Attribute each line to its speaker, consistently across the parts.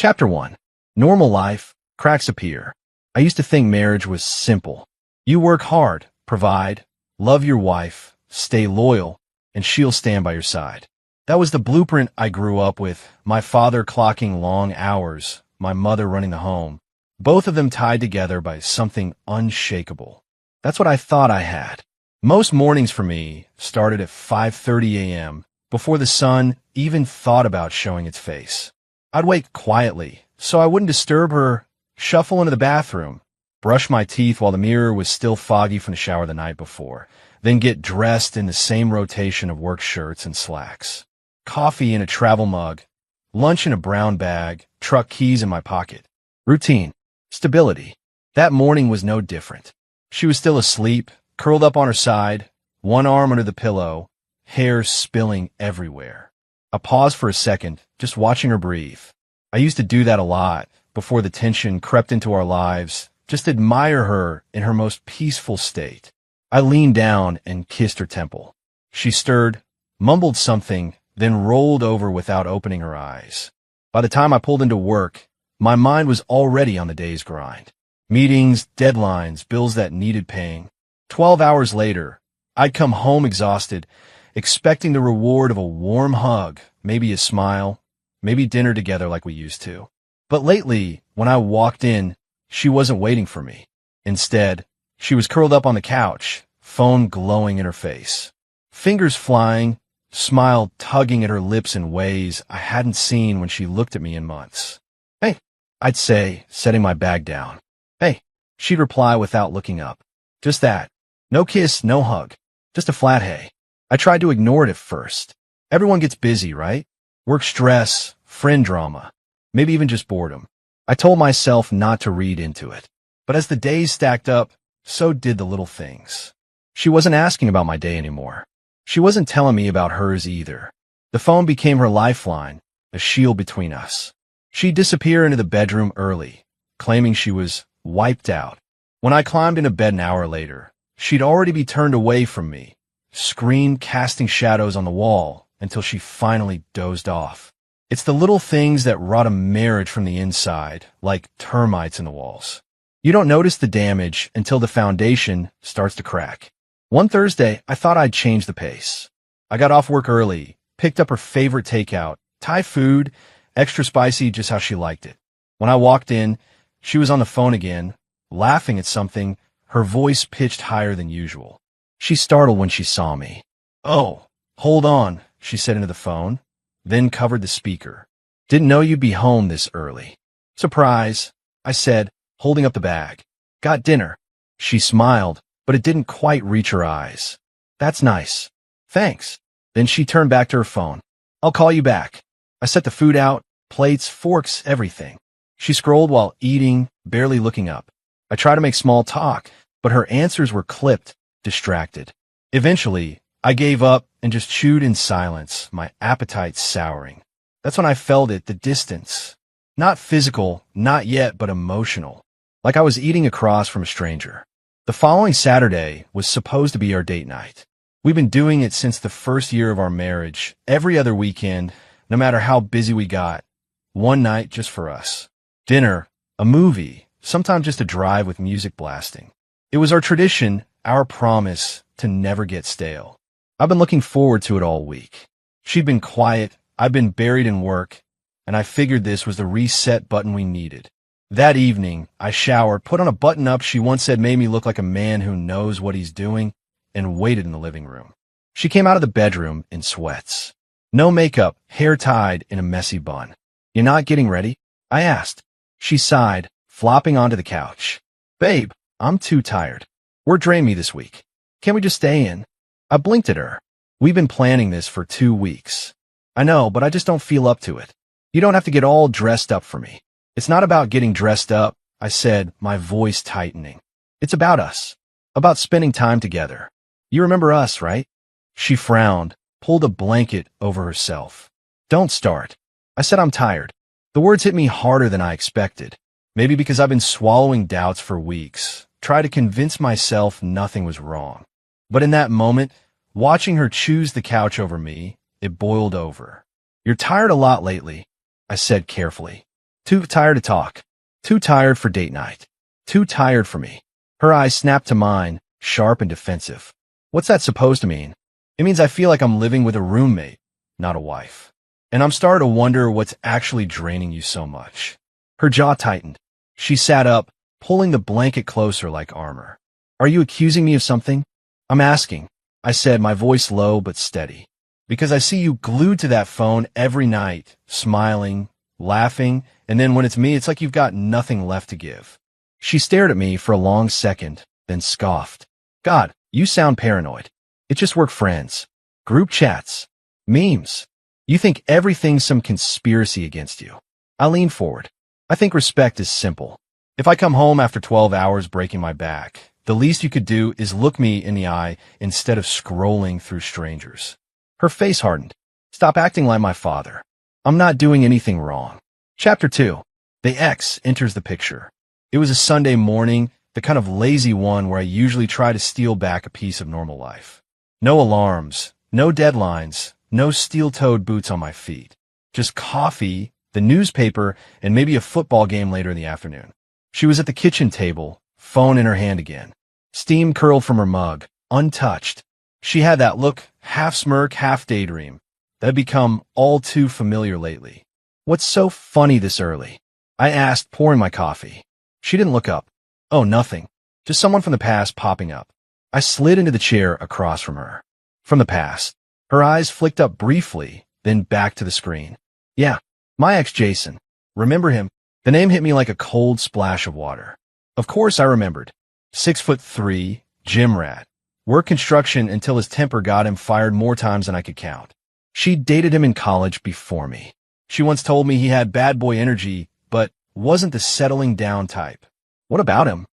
Speaker 1: Chapter 1. Normal life, cracks appear. I used to think marriage was simple. You work hard, provide, love your wife, stay loyal, and she'll stand by your side. That was the blueprint I grew up with, my father clocking long hours, my mother running the home, both of them tied together by something unshakable. That's what I thought I had. Most mornings for me started at 5:30 a.m., before the sun even thought about showing its face. I'd wake quietly, so I wouldn't disturb her, shuffle into the bathroom, brush my teeth while the mirror was still foggy from the shower the night before, then get dressed in the same rotation of work shirts and slacks. Coffee in a travel mug, lunch in a brown bag, truck keys in my pocket. Routine. Stability. That morning was no different. She was still asleep, curled up on her side, one arm under the pillow, hair spilling everywhere. I paused for a second, just watching her breathe. I used to do that a lot, before the tension crept into our lives, just admire her in her most peaceful state. I leaned down and kissed her temple. She stirred, mumbled something, then rolled over without opening her eyes. By the time I pulled into work, my mind was already on the day's grind. Meetings, deadlines, bills that needed paying. 12 hours later, I'd come home exhausted, expecting the reward of a warm hug, maybe a smile, maybe dinner together like we used to. But lately, when I walked in, she wasn't waiting for me. Instead, she was curled up on the couch, phone glowing in her face. Fingers flying, smile tugging at her lips in ways I hadn't seen when she looked at me in months. "Hey," I'd say, setting my bag down. "Hey," she'd reply without looking up. Just that. No kiss, no hug. Just a flat hey. I tried to ignore it at first. Everyone gets busy, right? Work stress, friend drama, maybe even just boredom. I told myself not to read into it. But as the days stacked up, so did the little things. She wasn't asking about my day anymore. She wasn't telling me about hers either. The phone became her lifeline, a shield between us. She'd disappear into the bedroom early, claiming she was wiped out. When I climbed into bed an hour later, she'd already be turned away from me, screen casting shadows on the wall until she finally dozed off. It's the little things that rot a marriage from the inside, like termites in the walls. You don't notice the damage until the foundation starts to crack. One Thursday, I thought I'd change the pace. I got off work early, picked up her favorite takeout, Thai food, extra spicy, just how she liked it. When I walked in, she was on the phone again, laughing at something, her voice pitched higher than usual. She startled when she saw me. "Oh, hold on," she said into the phone, then covered the speaker. "Didn't know you'd be home this early." "Surprise," I said, holding up the bag. "Got dinner." She smiled, but it didn't quite reach her eyes. "That's nice. Thanks." Then she turned back to her phone. "I'll call you back." I set the food out, plates, forks, everything. She scrolled while eating, barely looking up. I tried to make small talk, but her answers were clipped, distracted. Eventually, I gave up and just chewed in silence, my appetite souring. That's when I felt it, the distance. Not physical, not yet, but emotional. Like I was eating across from a stranger. The following Saturday was supposed to be our date night. We've been doing it since the first year of our marriage, every other weekend, no matter how busy we got. One night just for us. Dinner, a movie, sometimes just a drive with music blasting. It was our tradition, our promise to never get stale. I've been looking forward to it all week. She'd been quiet, I've been buried in work, and I figured this was the reset button we needed. That evening, I showered, put on a button-up she once said made me look like a man who knows what he's doing, and waited in the living room. She came out of the bedroom in sweats. No makeup, hair tied in a messy bun. "You're not getting ready?" I asked. She sighed, flopping onto the couch. "Babe, I'm too tired. We're draining me this week. Can't we just stay in?" I blinked at her. "We've been planning this for 2 weeks. I know, but I just don't feel up to it. You don't have to get all dressed up for me." "It's not about getting dressed up," I said, my voice tightening. "It's about us. About spending time together. You remember us, right?" She frowned, pulled a blanket over herself. "Don't start." I said I'm tired. The words hit me harder than I expected. Maybe because I've been swallowing doubts for weeks, tried to convince myself nothing was wrong. But in that moment, watching her choose the couch over me, it boiled over. "You're tired a lot lately," I said carefully. Too tired to talk. Too tired for date night. Too tired for me. Her eyes snapped to mine, sharp and defensive. What's that supposed to mean? It means I feel like I'm living with a roommate, not a wife. And I'm starting to wonder what's actually draining you so much. Her jaw tightened. She sat up, pulling the blanket closer like armor. Are you accusing me of something? I'm asking, I said, my voice low but steady. Because I see you glued to that phone every night, smiling, laughing, and then when it's me, it's like you've got nothing left to give. She stared at me for a long second, then scoffed. God, you sound paranoid. It's just work friends, group chats, memes. You think everything's some conspiracy against you. I leaned forward. I think respect is simple. If I come home after 12 hours breaking my back, the least you could do is look me in the eye instead of scrolling through strangers. Her face hardened. Stop acting like my father. I'm not doing anything wrong. Chapter 2. The ex enters the picture. It was a Sunday morning, the kind of lazy one where I usually try to steal back a piece of normal life. No alarms, no deadlines, no steel-toed boots on my feet. Just coffee, the newspaper, and maybe a football game later in the afternoon. She was at the kitchen table, phone in her hand again. Steam curled from her mug, untouched. She had that look, half smirk, half daydream, that had become all too familiar lately. What's so funny this early? I asked, pouring my coffee. She didn't look up. Oh, nothing. Just someone from the past popping up. I slid into the chair across from her. From the past. Her eyes flicked up briefly, then back to the screen. Yeah, my ex Jason. Remember him? The name hit me like a cold splash of water. Of course I remembered. 6'3", gym rat. Worked construction until his temper got him fired more times than I could count. She'd dated him in college before me. She once told me he had bad boy energy, but wasn't the settling down type. What about him?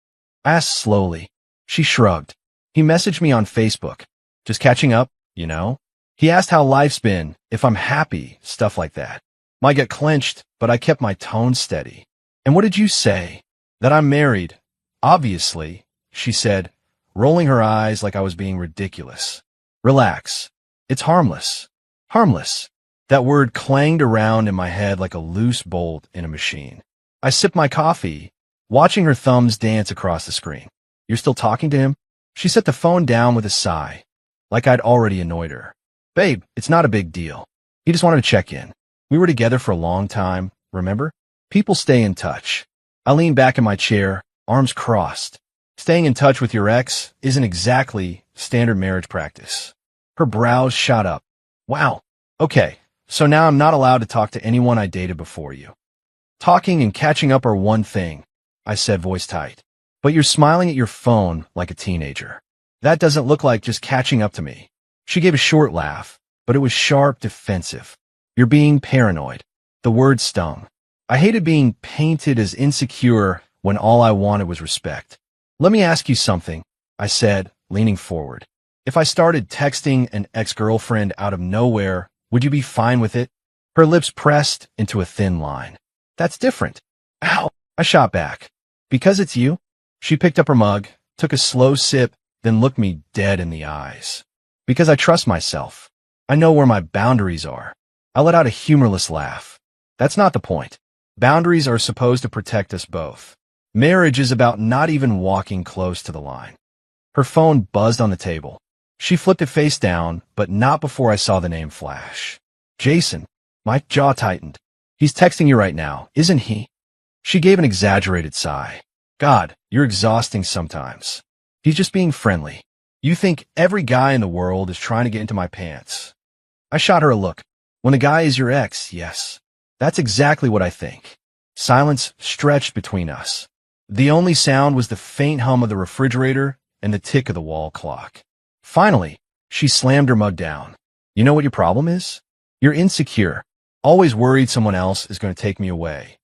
Speaker 1: I asked slowly. She shrugged. He messaged me on Facebook. Just catching up, you know? He asked how life's been, if I'm happy, stuff like that. My gut clenched, but I kept my tone steady. And what did you say? That I'm married. Obviously, she said, rolling her eyes like I was being ridiculous. Relax. It's harmless. Harmless. That word clanged around in my head like a loose bolt in a machine. I sipped my coffee, watching her thumbs dance across the screen. You're still talking to him? She set the phone down with a sigh, like I'd already annoyed her. Babe, it's not a big deal. He just wanted to check in. We were together for a long time, remember? People stay in touch. I leaned back in my chair, arms crossed. Staying in touch with your ex isn't exactly standard marriage practice. Her brows shot up. Wow. Okay, so now I'm not allowed to talk to anyone I dated before you. Talking and catching up are one thing, I said, voice tight. But you're smiling at your phone like a teenager. That doesn't look like just catching up to me. She gave a short laugh, but it was sharp, defensive. You're being paranoid. The word stung. I hated being painted as insecure when all I wanted was respect. Let me ask you something, I said, leaning forward. If I started texting an ex-girlfriend out of nowhere, would you be fine with it? Her lips pressed into a thin line. That's different. Ow! I shot back. Because it's you? She picked up her mug, took a slow sip, then looked me dead in the eyes. Because I trust myself. I know where my boundaries are. I let out a humorless laugh. That's not the point. Boundaries are supposed to protect us both. Marriage is about not even walking close to the line. Her phone buzzed on the table. She flipped it face down, but not before I saw the name flash. Jason. My jaw tightened. He's texting you right now, isn't he? She gave an exaggerated sigh. God, you're exhausting sometimes. He's just being friendly. You think every guy in the world is trying to get into my pants. I shot her a look. When a guy is your ex, yes. That's exactly what I think. Silence stretched between us. The only sound was the faint hum of the refrigerator and the tick of the wall clock. Finally, she slammed her mug down. You know what your problem is? You're insecure. Always worried someone else is going to take me away.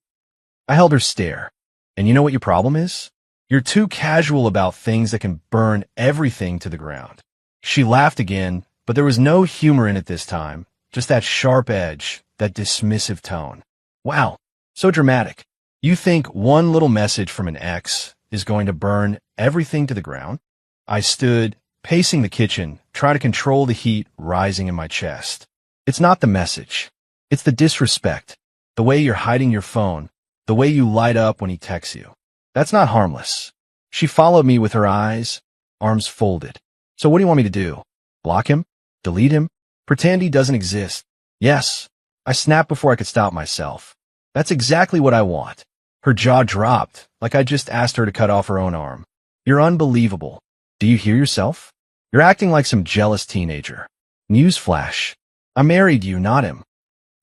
Speaker 1: I held her stare. And you know what your problem is? You're too casual about things that can burn everything to the ground. She laughed again, but there was no humor in it this time, just that sharp edge, that dismissive tone. Wow, so dramatic. You think one little message from an ex is going to burn everything to the ground? I stood, pacing the kitchen, trying to control the heat rising in my chest. It's not the message. It's the disrespect. The way you're hiding your phone. The way you light up when he texts you. That's not harmless. She followed me with her eyes, arms folded. So what do you want me to do? Block him? Delete him? Pretend he doesn't exist? Yes. I snapped before I could stop myself. That's exactly what I want. Her jaw dropped, like I just asked her to cut off her own arm. You're unbelievable. Do you hear yourself? You're acting like some jealous teenager. Newsflash. I married you, not him.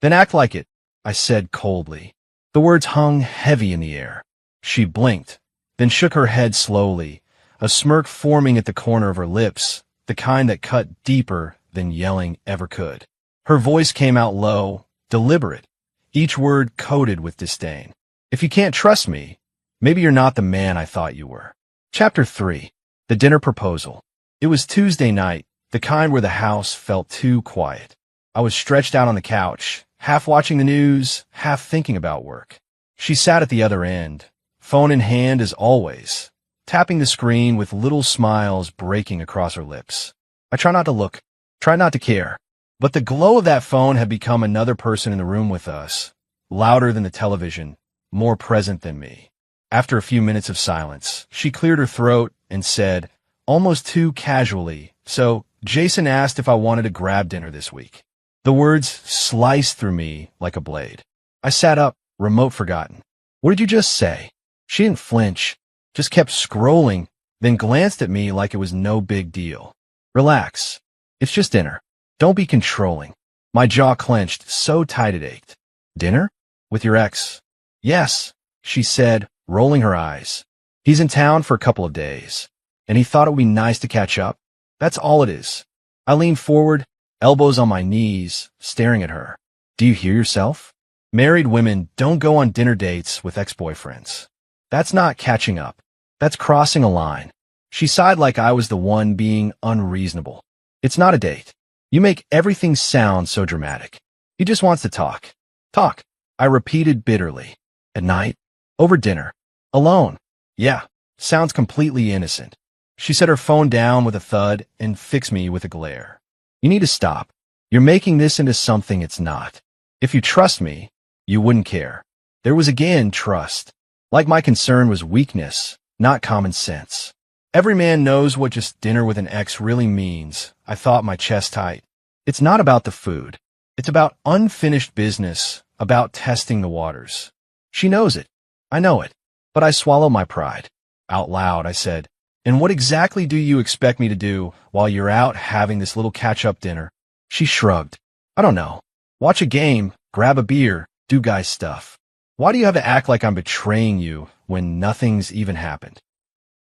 Speaker 1: Then act like it, I said coldly. The words hung heavy in the air. She blinked, then shook her head slowly, a smirk forming at the corner of her lips, the kind that cut deeper than yelling ever could. Her voice came out low, deliberate, each word coated with disdain. If you can't trust me, maybe you're not the man I thought you were. Chapter 3. The Dinner Proposal. It was Tuesday night, the kind where the house felt too quiet. I was stretched out on the couch, half watching the news, half thinking about work. She sat at the other end, phone in hand as always, tapping the screen with little smiles breaking across her lips. I try not to look, try not to care, but the glow of that phone had become another person in the room with us, louder than the television, more present than me. After a few minutes of silence, she cleared her throat and said, almost too casually, so Jason asked if I wanted to grab dinner this week. The words sliced through me like a blade. I sat up, remote forgotten. What did you just say? She didn't flinch, just kept scrolling, then glanced at me like it was no big deal. Relax. It's just dinner. Don't be controlling. My jaw clenched so tight it ached. Dinner? With your ex? Yes, she said, rolling her eyes. He's in town for a couple of days, and he thought it would be nice to catch up. That's all it is. I leaned forward, elbows on my knees, staring at her. Do you hear yourself? Married women don't go on dinner dates with ex-boyfriends. That's not catching up. That's crossing a line. She sighed like I was the one being unreasonable. It's not a date. You make everything sound so dramatic. He just wants to talk. Talk, I repeated bitterly. At night? Over dinner? Alone? Yeah, sounds completely innocent. She set her phone down with a thud and fixed me with a glare. You need to stop. You're making this into something it's not. If you trust me, you wouldn't care. There was again trust. Like my concern was weakness, not common sense. Every man knows what just dinner with an ex really means, I thought, my chest tight. It's not about the food. It's about unfinished business, about testing the waters. She knows it. I know it. But I swallow my pride. Out loud, I said, and what exactly do you expect me to do while you're out having this little catch-up dinner? She shrugged. I don't know. Watch a game, grab a beer, do guy stuff. Why do you have to act like I'm betraying you when nothing's even happened?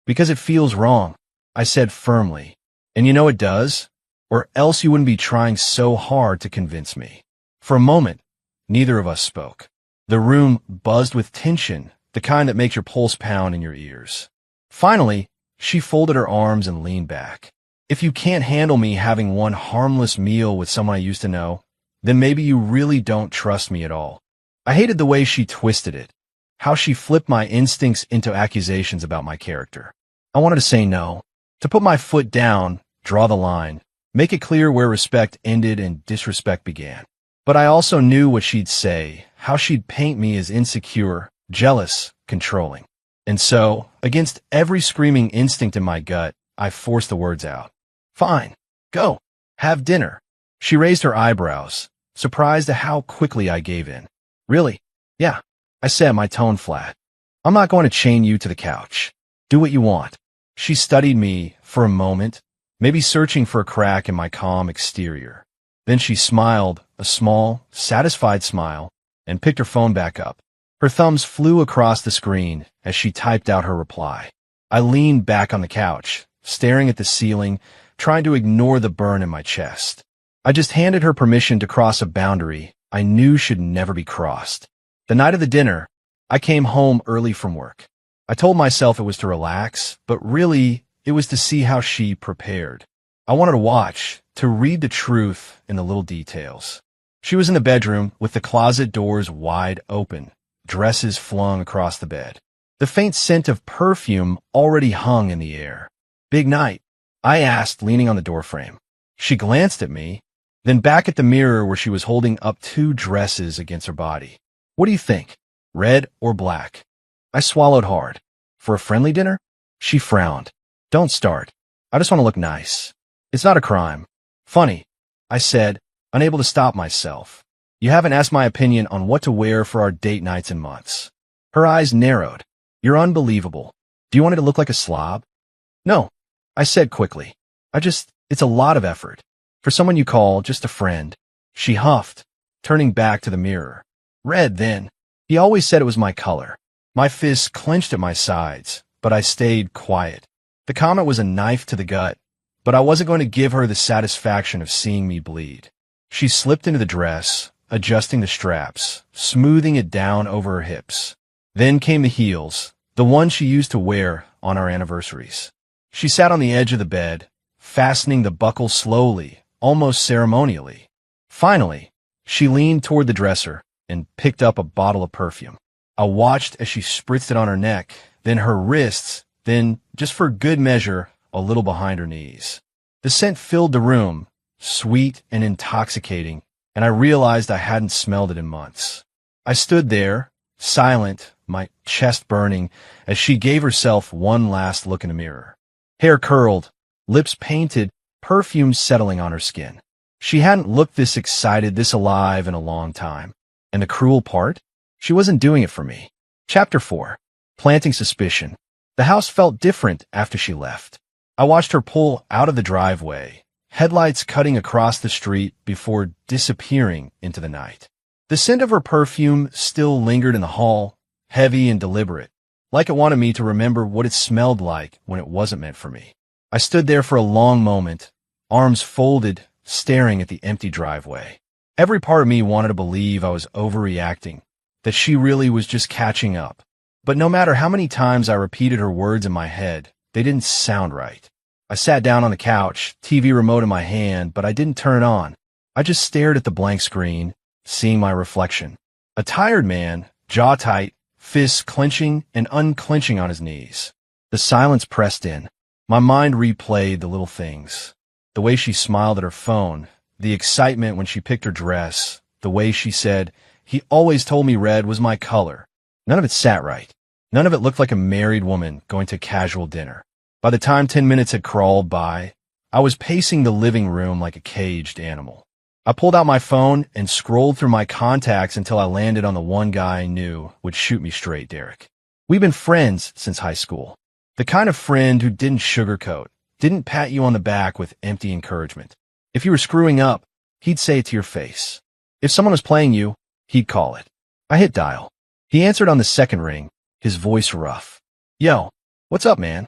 Speaker 1: Because it feels wrong, I said firmly. And you know it does, or else you wouldn't be trying so hard to convince me. For a moment, neither of us spoke. The room buzzed with tension, the kind that makes your pulse pound in your ears. Finally, she folded her arms and leaned back. If you can't handle me having one harmless meal with someone I used to know, then maybe you really don't trust me at all. I hated the way she twisted it, how she flipped my instincts into accusations about my character. I wanted to say no, to put my foot down, draw the line, make it clear where respect ended and disrespect began. But I also knew what she'd say, how she'd paint me as insecure, jealous, controlling. And so, against every screaming instinct in my gut, I forced the words out. Fine. Go. Have dinner. She raised her eyebrows, surprised at how quickly I gave in. Really? Yeah. I said, my tone flat. I'm not going to chain you to the couch. Do what you want. She studied me for a moment, maybe searching for a crack in my calm exterior. Then she smiled, a small, satisfied smile, and picked her phone back up. Her thumbs flew across the screen as she typed out her reply. I leaned back on the couch, staring at the ceiling, trying to ignore the burn in my chest. I just handed her permission to cross a boundary I knew should never be crossed. The night of the dinner, I came home early from work. I told myself it was to relax, but really, it was to see how she prepared. I wanted to watch, to read the truth in the little details. She was in the bedroom with the closet doors wide open, dresses flung across the bed. The faint scent of perfume already hung in the air. Big night, I asked, leaning on the doorframe. She glanced at me, then back at the mirror where she was holding up two dresses against her body. What do you think? red or black. I swallowed hard. For a friendly dinner? She frowned. Don't start. I just want to look nice. It's not a crime. Funny, I said, unable to stop myself. You haven't asked my opinion on what to wear for our date nights in months. Her eyes narrowed. You're unbelievable. Do you want it to look like a slob? No, I said quickly. It's a lot of effort. For someone you call just a friend. She huffed, turning back to the mirror. Red, then. He always said it was my color. My fists clenched at my sides, but I stayed quiet. The comment was a knife to the gut, but I wasn't going to give her the satisfaction of seeing me bleed. She slipped into the dress, adjusting the straps, smoothing it down over her hips. Then came the heels, the ones she used to wear on our anniversaries. She sat on the edge of the bed, fastening the buckle slowly, almost ceremonially. Finally, she leaned toward the dresser and picked up a bottle of perfume. I watched as she spritzed it on her neck, then her wrists, then, just for good measure, a little behind her knees. The scent filled the room, sweet and intoxicating, and I realized I hadn't smelled it in months. I stood there, silent, my chest burning, as she gave herself one last look in the mirror. Hair curled, lips painted, perfume settling on her skin. She hadn't looked this excited, this alive in a long time. And the cruel part? She wasn't doing it for me. Chapter 4. Planting suspicion. The house felt different after she left. I watched her pull out of the driveway, headlights cutting across the street before disappearing into the night. The scent of her perfume still lingered in the hall, heavy and deliberate, like it wanted me to remember what it smelled like when it wasn't meant for me. I stood there for a long moment, arms folded, staring at the empty driveway. Every part of me wanted to believe I was overreacting, that she really was just catching up. But no matter how many times I repeated her words in my head, they didn't sound right. I sat down on the couch, TV remote in my hand, but I didn't turn it on. I just stared at the blank screen, seeing my reflection. A tired man, jaw tight, fists clenching and unclenching on his knees. The silence pressed in. My mind replayed the little things. The way she smiled at her phone, the excitement when she picked her dress, the way she said, "He always told me red was my color." None of it sat right. None of it looked like a married woman going to a casual dinner. By the time 10 minutes had crawled by, I was pacing the living room like a caged animal. I pulled out my phone and scrolled through my contacts until I landed on the one guy I knew would shoot me straight, Derek. We've been friends since high school. The kind of friend who didn't sugarcoat, didn't pat you on the back with empty encouragement. If you were screwing up, he'd say it to your face. If someone was playing you, he'd call it. I hit dial. He answered on the second ring, his voice rough. Yo, what's up, man?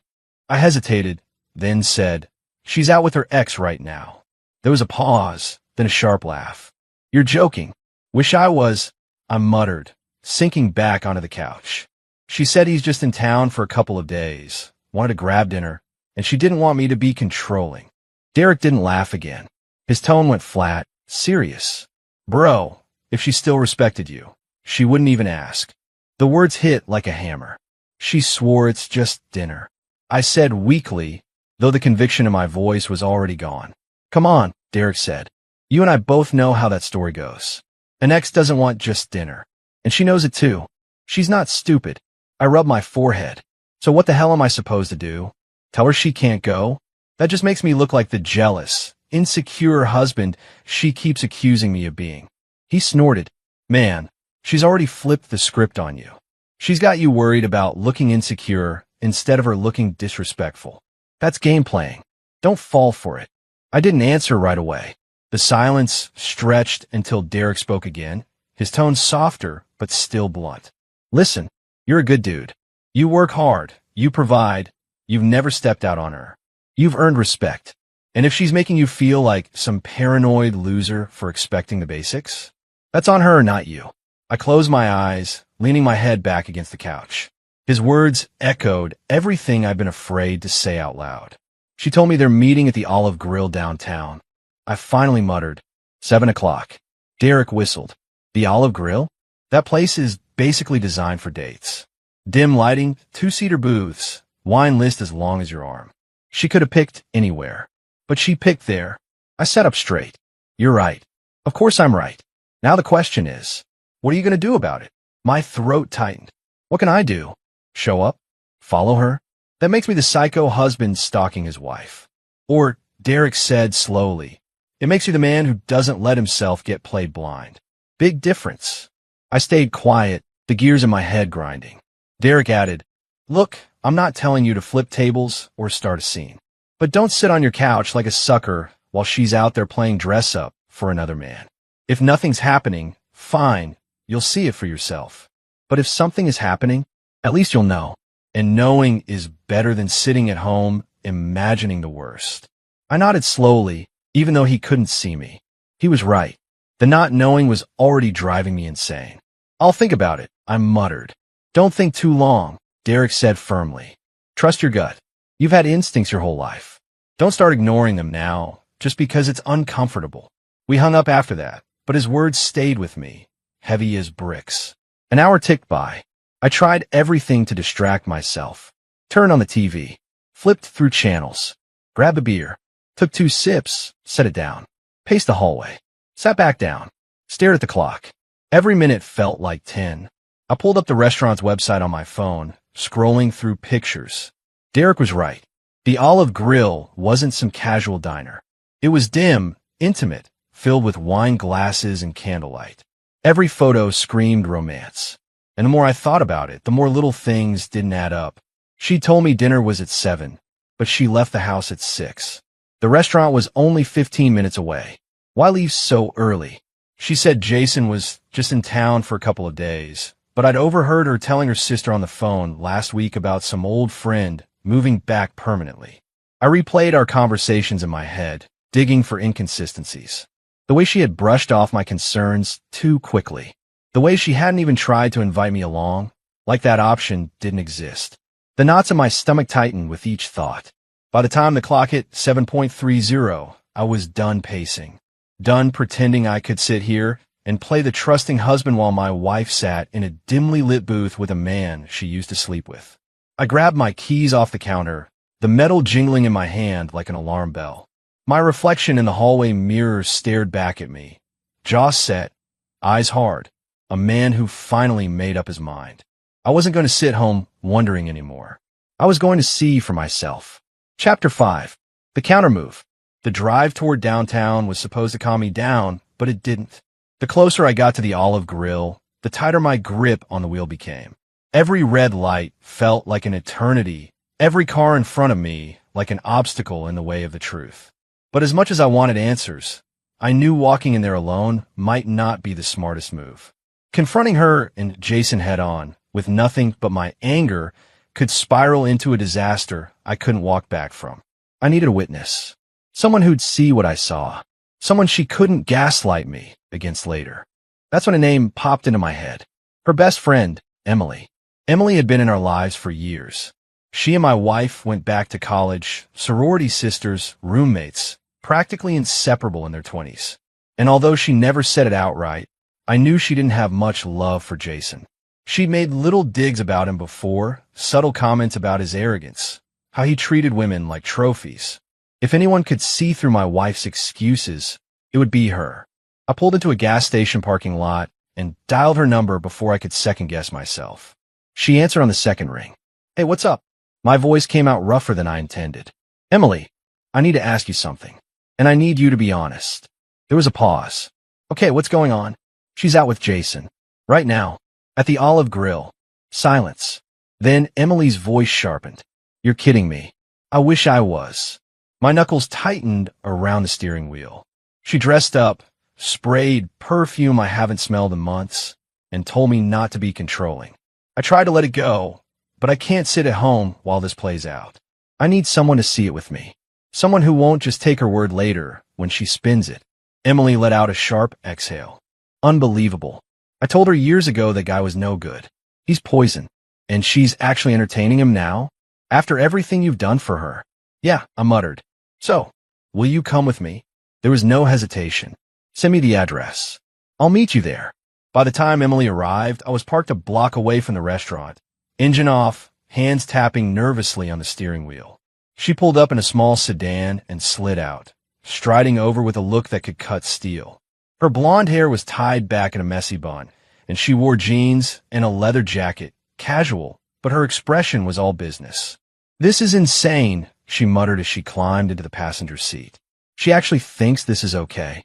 Speaker 1: I hesitated, then said, she's out with her ex right now. There was a pause, then a sharp laugh. You're joking. Wish I was, I muttered, sinking back onto the couch. She said he's just in town for a couple of days, wanted to grab dinner, and she didn't want me to be controlling. Derek didn't laugh again. His tone went flat, serious. Bro, if she still respected you, she wouldn't even ask. The words hit like a hammer. She swore it's just dinner. I said weakly, though the conviction in my voice was already gone. Come on, Derek said. You and I both know how that story goes. An ex doesn't want just dinner. And she knows it too. She's not stupid. I rubbed my forehead. So what the hell am I supposed to do? Tell her she can't go? That just makes me look like the jealous, insecure husband she keeps accusing me of being. He snorted. Man, she's already flipped the script on you. She's got you worried about looking insecure instead of her looking disrespectful. That's game playing. Don't fall for it. I didn't answer right away. The silence stretched until Derek spoke again, his tone softer but still blunt. Listen, you're a good dude. You work hard. You provide. You've never stepped out on her. You've earned respect. And if she's making you feel like some paranoid loser for expecting the basics, that's on her, not you. I closed my eyes, leaning my head back against the couch. His words echoed everything I'd been afraid to say out loud. She told me they're meeting at the Olive Grill downtown. I finally muttered, 7 o'clock. Derek whistled. The Olive Grill? That place is basically designed for dates. Dim lighting, two-seater booths, wine list as long as your arm. She could have picked anywhere, but she picked there. I sat up straight. You're right. Of course I'm right. Now the question is, what are you going to do about it? My throat tightened. What can I do? Show up? Follow her? That makes me the psycho husband stalking his wife. Or, Derek said slowly, it makes you the man who doesn't let himself get played blind. Big difference. I stayed quiet, the gears in my head grinding. Derek added, look, I'm not telling you to flip tables or start a scene. But don't sit on your couch like a sucker while she's out there playing dress-up for another man. If nothing's happening, fine, you'll see it for yourself. But if something is happening, at least you'll know. And knowing is better than sitting at home imagining the worst. I nodded slowly, even though he couldn't see me. He was right. The not knowing was already driving me insane. I'll think about it, I muttered. Don't think too long, Derek said firmly. Trust your gut. You've had instincts your whole life. Don't start ignoring them now, just because it's uncomfortable. We hung up after that, but his words stayed with me, heavy as bricks. An hour ticked by. I tried everything to distract myself. Turned on the TV, flipped through channels, grabbed a beer, took 2 sips, set it down, paced the hallway, sat back down, stared at the clock. Every minute felt like 10. I pulled up the restaurant's website on my phone, scrolling through pictures. Derek was right. The Olive Grill wasn't some casual diner. It was dim, intimate, filled with wine glasses and candlelight. Every photo screamed romance. And the more I thought about it, the more little things didn't add up. She told me dinner was at 7, but she left the house at 6. The restaurant was only 15 minutes away. Why leave so early? She said Jason was just in town for a couple of days, but I'd overheard her telling her sister on the phone last week about some old friend moving back permanently. I replayed our conversations in my head, digging for inconsistencies. The way she had brushed off my concerns too quickly. The way she hadn't even tried to invite me along, like that option didn't exist. The knots in my stomach tightened with each thought. By the time the clock hit 7:30, I was done pacing. Done pretending I could sit here and play the trusting husband while my wife sat in a dimly lit booth with a man she used to sleep with. I grabbed my keys off the counter, the metal jingling in my hand like an alarm bell. My reflection in the hallway mirror stared back at me, jaw set, eyes hard. A man who finally made up his mind. I wasn't going to sit home wondering anymore. I was going to see for myself. Chapter 5. The countermove. The drive toward downtown was supposed to calm me down, but it didn't. The closer I got to the Olive Grill, the tighter my grip on the wheel became. Every red light felt like an eternity, every car in front of me like an obstacle in the way of the truth. But as much as I wanted answers, I knew walking in there alone might not be the smartest move. Confronting her and Jason head-on, with nothing but my anger, could spiral into a disaster I couldn't walk back from. I needed a witness. Someone who'd see what I saw. Someone she couldn't gaslight me against later. That's when a name popped into my head. Her best friend, Emily. Emily had been in our lives for years. She and my wife went back to college, sorority sisters, roommates, practically inseparable in their 20s. And although she never said it outright, I knew she didn't have much love for Jason. She'd made little digs about him before, subtle comments about his arrogance, how he treated women like trophies. If anyone could see through my wife's excuses, it would be her. I pulled into a gas station parking lot and dialed her number before I could second-guess myself. She answered on the second ring. Hey, what's up? My voice came out rougher than I intended. Emily, I need to ask you something, and I need you to be honest. There was a pause. Okay, what's going on? She's out with Jason. Right now. At the Olive Grill. Silence. Then Emily's voice sharpened. You're kidding me. I wish I was. My knuckles tightened around the steering wheel. She dressed up, sprayed perfume I haven't smelled in months, and told me not to be controlling. I tried to let it go, but I can't sit at home while this plays out. I need someone to see it with me. Someone who won't just take her word later when she spins it. Emily let out a sharp exhale. Unbelievable. I told her years ago that guy was no good. He's poison. And she's actually entertaining him now? After everything you've done for her? Yeah, I muttered. So, will you come with me? There was no hesitation. Send me the address. I'll meet you there. By the time Emily arrived, I was parked a block away from the restaurant. Engine off, hands tapping nervously on the steering wheel. She pulled up in a small sedan and slid out, striding over with a look that could cut steel. Her blonde hair was tied back in a messy bun, and she wore jeans and a leather jacket, casual, but her expression was all business. "This is insane," she muttered as she climbed into the passenger seat. "She actually thinks this is okay."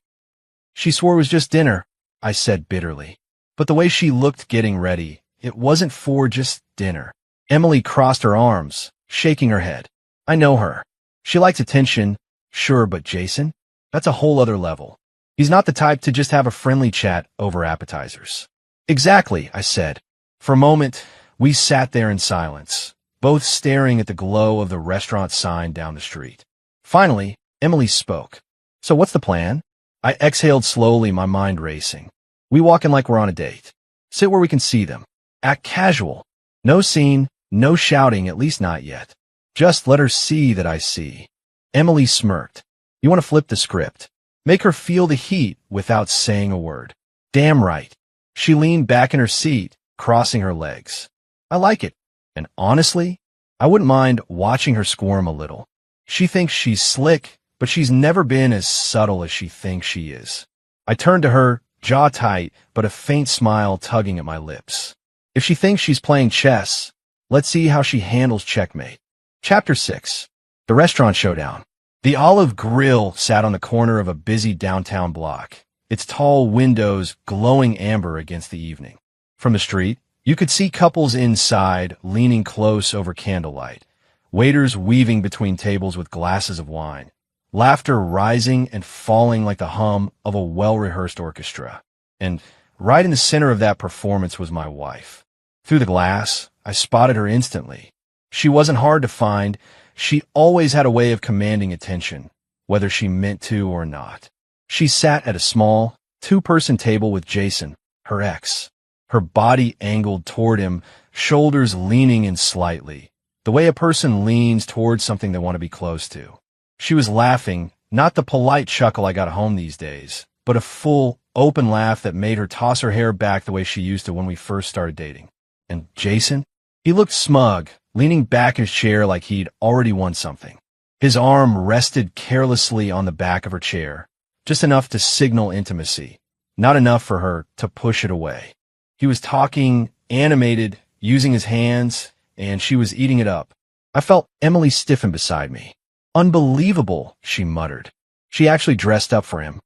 Speaker 1: "She swore it was just dinner," I said bitterly. But the way she looked getting ready, it wasn't for just dinner. Emily crossed her arms, shaking her head. "I know her. She likes attention, sure, but Jason? That's a whole other level. He's not the type to just have a friendly chat over appetizers." "Exactly," I said. For a moment, we sat there in silence, both staring at the glow of the restaurant sign down the street. Finally, Emily spoke. "So what's the plan?" I exhaled slowly, my mind racing. "We walk in like we're on a date. Sit where we can see them. Act casual. No scene, no shouting, at least not yet. Just let her see that I see." Emily smirked. "You want to flip the script. Make her feel the heat without saying a word." "Damn right." She leaned back in her seat, crossing her legs. "I like it. And honestly, I wouldn't mind watching her squirm a little. She thinks she's slick, but she's never been as subtle as she thinks she is." I turned to her, jaw tight, but a faint smile tugging at my lips. "If she thinks she's playing chess, let's see how she handles checkmate." Chapter 6. The Restaurant Showdown. The Olive Grill sat on the corner of a busy downtown block, its tall windows glowing amber against the evening. From the street, you could see couples inside, leaning close over candlelight, waiters weaving between tables with glasses of wine, laughter rising and falling like the hum of a well-rehearsed orchestra. And right in the center of that performance was my wife. Through the glass, I spotted her instantly. She wasn't hard to find. She always had a way of commanding attention, whether she meant to or not. She sat at a small, two-person table with Jason, her ex, her body angled toward him, shoulders leaning in slightly, the way a person leans towards something they want to be close to. She was laughing, not the polite chuckle I got home these days, but a full, open laugh that made her toss her hair back the way she used to when we first started dating. And Jason? He looked smug, leaning back in his chair like he'd already won something. His arm rested carelessly on the back of her chair, just enough to signal intimacy, not enough for her to push it away. He was talking, animated, using his hands, and she was eating it up. I felt Emily stiffen beside me. "Unbelievable," she muttered. She actually dressed up for him.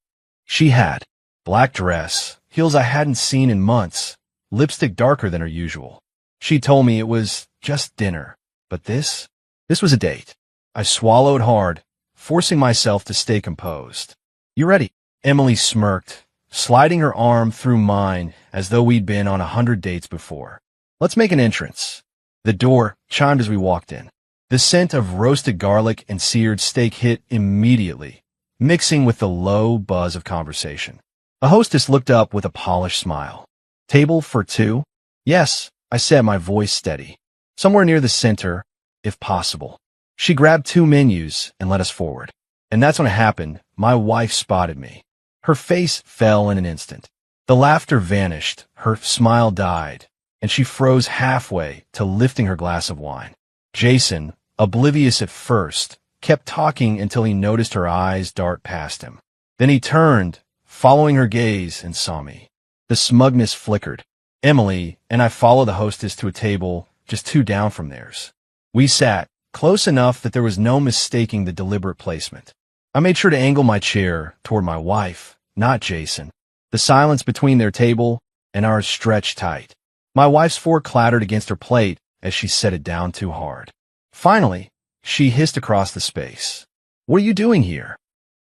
Speaker 1: She had. Black dress, heels I hadn't seen in months, lipstick darker than her usual. She told me it was just dinner, but this was a date. I swallowed hard, forcing myself to stay composed. "You ready?" Emily smirked, sliding her arm through mine as though we'd been on 100 dates before. "Let's make an entrance." The door chimed as we walked in. The scent of roasted garlic and seared steak hit immediately, mixing with the low buzz of conversation. A hostess looked up with a polished smile. "Table for two?" "Yes," I said, my voice steady. "Somewhere near the center, if possible." She grabbed 2 menus and led us forward. And that's when it happened. My wife spotted me. Her face fell in an instant. The laughter vanished, her smile died, and she froze halfway to lifting her glass of wine. Jason, oblivious at first, kept talking until he noticed her eyes dart past him. Then he turned, following her gaze, and saw me. The smugness flickered. Emily and I followed the hostess to a table just 2 down from theirs. We sat, close enough that there was no mistaking the deliberate placement. I made sure to angle my chair toward my wife, not Jason. The silence between their table and ours stretched tight. My wife's fork clattered against her plate as she set it down too hard. Finally, she hissed across the space. "What are you doing here?"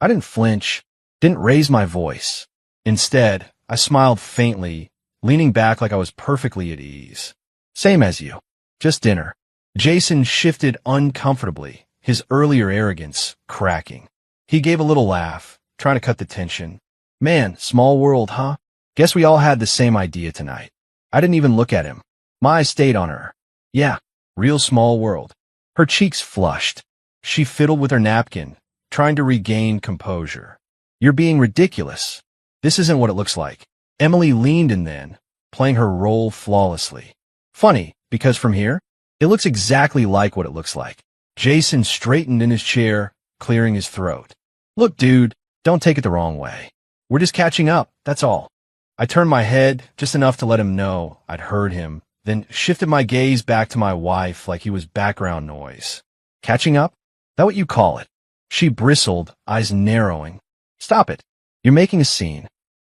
Speaker 1: I didn't flinch, didn't raise my voice. Instead, I smiled faintly, leaning back like I was perfectly at ease. "Same as you. Just dinner." Jason shifted uncomfortably, his earlier arrogance cracking. He gave a little laugh, trying to cut the tension. "Man, small world, huh? Guess we all had the same idea tonight." I didn't even look at him. My eyes stayed on her. Yeah, real small world. Her cheeks flushed. She fiddled with her napkin, trying to regain composure. "You're being ridiculous. This isn't what it looks like." Emily leaned in then, playing her role flawlessly. "Funny, because from here, it looks exactly like what it looks like." Jason straightened in his chair, clearing his throat. "Look, dude, don't take it the wrong way. We're just catching up, that's all." I turned my head just enough to let him know I'd heard him, then shifted my gaze back to my wife like he was background noise. Catching up? That what you call it? She bristled, eyes narrowing. Stop it. You're making a scene.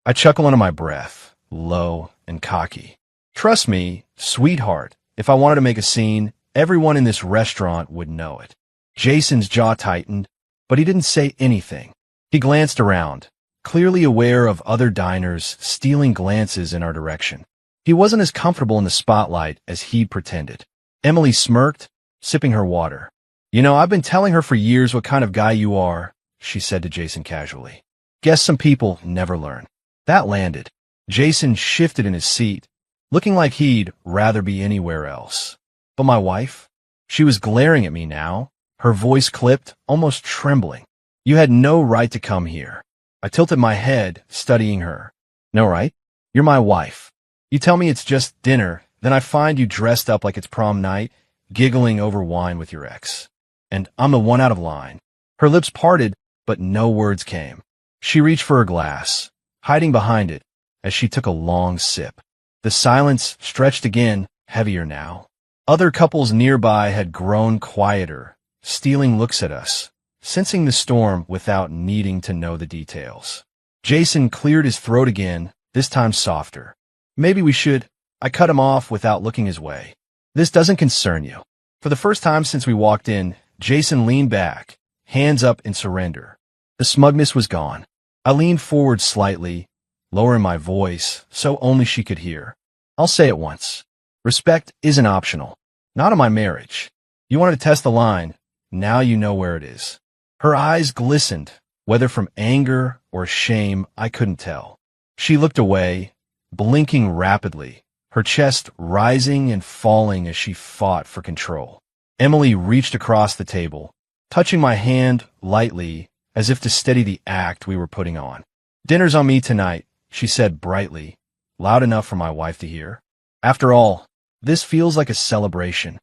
Speaker 1: I chuckle under my breath, low and cocky. Trust me, sweetheart, if I wanted to make a scene, everyone in this restaurant would know it. Jason's jaw tightened, but he didn't say anything. He glanced around, clearly aware of other diners stealing glances in our direction. He wasn't as comfortable in the spotlight as he'd pretended. Emily smirked, sipping her water. You know, I've been telling her for years what kind of guy you are, she said to Jason casually. Guess some people never learn. That landed. Jason shifted in his seat, looking like he'd rather be anywhere else. But my wife? She was glaring at me now, her voice clipped, almost trembling. You had no right to come here. I tilted my head, studying her. No right? You're my wife. You tell me it's just dinner, then I find you dressed up like it's prom night, giggling over wine with your ex. And I'm the one out of line. Her lips parted, but no words came. She reached for her glass, hiding behind it, as she took a long sip. The silence stretched again, heavier now. Other couples nearby had grown quieter, stealing looks at us, sensing the storm without needing to know the details. Jason cleared his throat again, this time softer. Maybe we should. I cut him off without looking his way. This doesn't concern you. For the first time since we walked in, Jason leaned back, hands up in surrender. The smugness was gone. I leaned forward slightly, lowering my voice so only she could hear. I'll say it once. Respect isn't optional. Not in my marriage. You wanted to test the line. Now you know where it is. Her eyes glistened, whether from anger or shame, I couldn't tell. She looked away, blinking rapidly, her chest rising and falling as she fought for control. Emily reached across the table, touching my hand lightly as if to steady the act we were putting on. Dinner's on me tonight, she said brightly, loud enough for my wife to hear. After all, this feels like a celebration.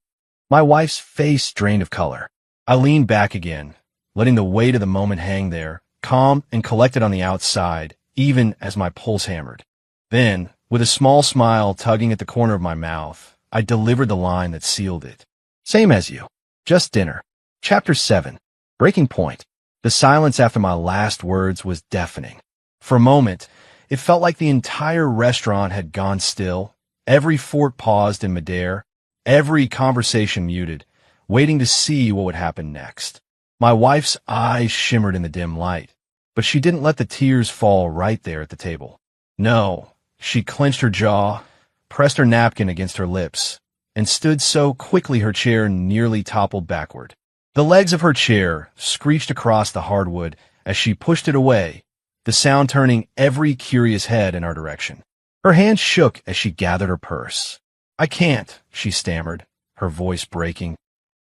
Speaker 1: My wife's face drained of color. I leaned back again, letting the weight of the moment hang there, calm and collected on the outside, even as my pulse hammered. Then, with a small smile tugging at the corner of my mouth, I delivered the line that sealed it. Same as you. Just dinner. Chapter 7. Breaking point. The silence after my last words was deafening. For a moment, it felt like the entire restaurant had gone still, every fork paused in midair, every conversation muted, waiting to see what would happen next. My wife's eyes shimmered in the dim light, but she didn't let the tears fall right there at the table. No, she clenched her jaw, pressed her napkin against her lips, and stood so quickly her chair nearly toppled backward. The legs of her chair screeched across the hardwood as she pushed it away, the sound turning every curious head in our direction. Her hand shook as she gathered her purse. I can't, she stammered, her voice breaking.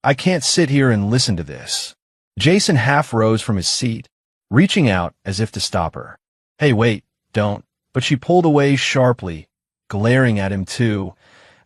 Speaker 1: I can't sit here and listen to this. Jason half rose from his seat, reaching out as if to stop her. Hey, wait, don't. But she pulled away sharply, glaring at him too,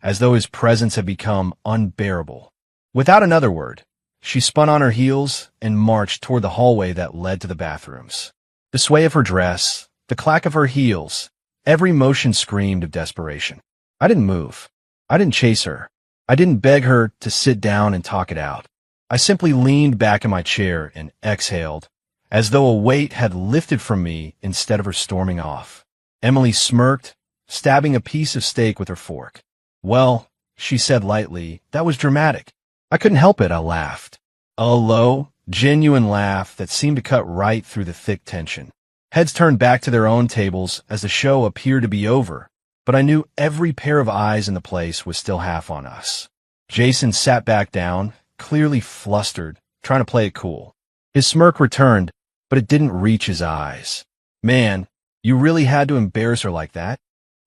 Speaker 1: as though his presence had become unbearable. Without another word, she spun on her heels and marched toward the hallway that led to the bathrooms. The sway of her dress, the clack of her heels, every motion screamed of desperation. I didn't move. I didn't chase her. I didn't beg her to sit down and talk it out. I simply leaned back in my chair and exhaled, as though a weight had lifted from me instead of her storming off. Emily smirked, stabbing a piece of steak with her fork. Well, she said lightly, that was dramatic. I couldn't help it, I laughed. A low, genuine laugh that seemed to cut right through the thick tension. Heads turned back to their own tables as the show appeared to be over, but I knew every pair of eyes in the place was still half on us. Jason sat back down, clearly flustered, trying to play it cool. His smirk returned, but it didn't reach his eyes. Man, you really had to embarrass her like that?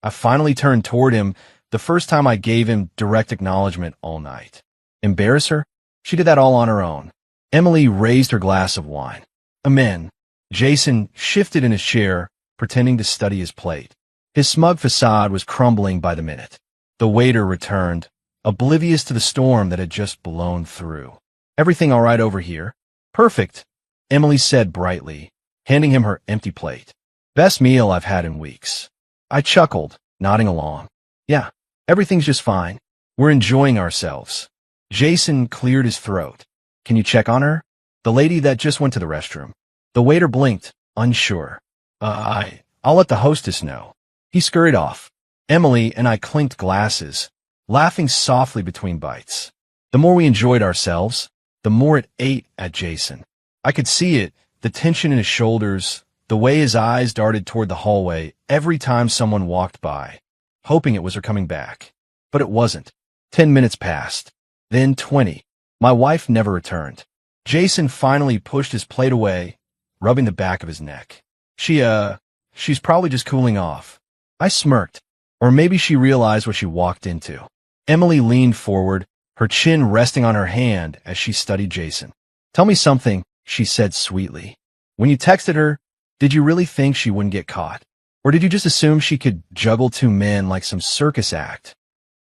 Speaker 1: I finally turned toward him, the first time I gave him direct acknowledgement all night. Embarrass her? She did that all on her own. Emily raised her glass of wine. Amen. Jason shifted in his chair, pretending to study his plate. His smug facade was crumbling by the minute. The waiter returned, oblivious to the storm that had just blown through. Everything all right over here? Perfect, Emily said brightly, handing him her empty plate. Best meal I've had in weeks. I chuckled, nodding along. Yeah, everything's just fine. We're enjoying ourselves. Jason cleared his throat. Can you check on her? The lady that just went to the restroom. The waiter blinked, unsure. I'll let the hostess know. He scurried off. Emily and I clinked glasses, laughing softly between bites. The more we enjoyed ourselves, the more it ate at Jason. I could see it, the tension in his shoulders, the way his eyes darted toward the hallway every time someone walked by, hoping it was her coming back. But it wasn't. 10 minutes passed. Then 20. My wife never returned. Jason finally pushed his plate away, rubbing the back of his neck. She's probably just cooling off. I smirked. Or maybe she realized what she walked into. Emily leaned forward, her chin resting on her hand as she studied Jason. Tell me something, she said sweetly. When you texted her, did you really think she wouldn't get caught? Or did you just assume she could juggle two men like some circus act?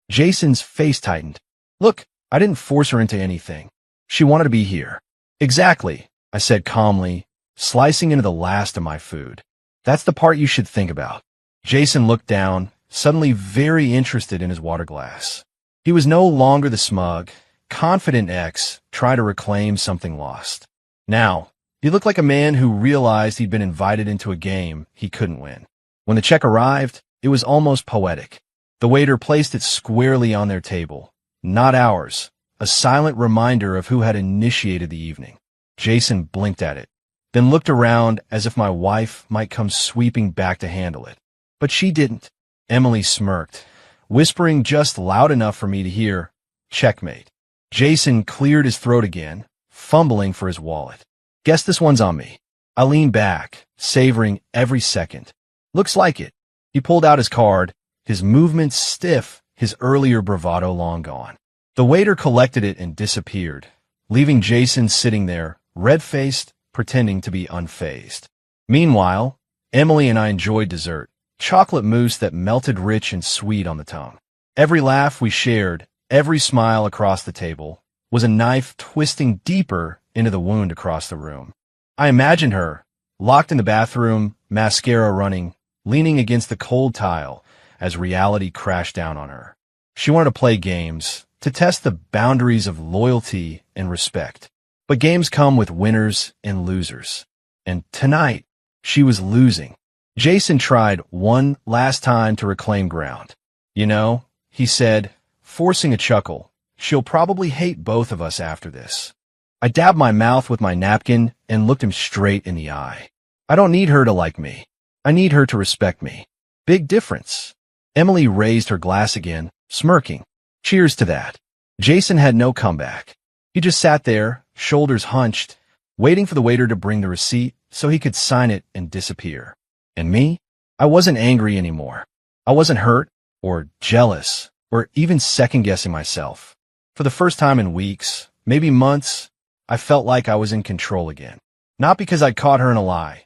Speaker 1: Jason's face tightened. Look, I didn't force her into anything. She wanted to be here. Exactly, I said calmly, slicing into the last of my food. That's the part you should think about. Jason looked down, suddenly very interested in his water glass. He was no longer the smug, confident ex trying to reclaim something lost. Now, he looked like a man who realized he'd been invited into a game he couldn't win. When the check arrived, it was almost poetic. The waiter placed it squarely on their table. Not ours, a silent reminder of who had initiated the evening. Jason blinked at it, then looked around as if my wife might come sweeping back to handle it. But she didn't. Emily smirked, whispering just loud enough for me to hear, checkmate. Jason cleared his throat again, fumbling for his wallet. Guess this one's on me. I leaned back, savoring every second. Looks like it. He pulled out his card, his movements stiff, his earlier bravado long gone. The waiter collected it and disappeared, leaving Jason sitting there, red-faced, pretending to be unfazed. Meanwhile, Emily and I enjoyed dessert, chocolate mousse that melted rich and sweet on the tongue. Every laugh we shared, every smile across the table, was a knife twisting deeper into the wound across the room. I imagined her, locked in the bathroom, mascara running, leaning against the cold tile as reality crashed down on her. She wanted to play games, to test the boundaries of loyalty and respect. But games come with winners and losers. And tonight, she was losing. Jason tried one last time to reclaim ground. You know, he said, forcing a chuckle, she'll probably hate both of us after this. I dabbed my mouth with my napkin and looked him straight in the eye. I don't need her to like me. I need her to respect me. Big difference. Emily raised her glass again, smirking. Cheers to that. Jason had no comeback. He just sat there, shoulders hunched, waiting for the waiter to bring the receipt so he could sign it and disappear. And me? I wasn't angry anymore. I wasn't hurt or jealous or even second-guessing myself. For the first time in weeks, maybe months, I felt like I was in control again. Not because I'd caught her in a lie,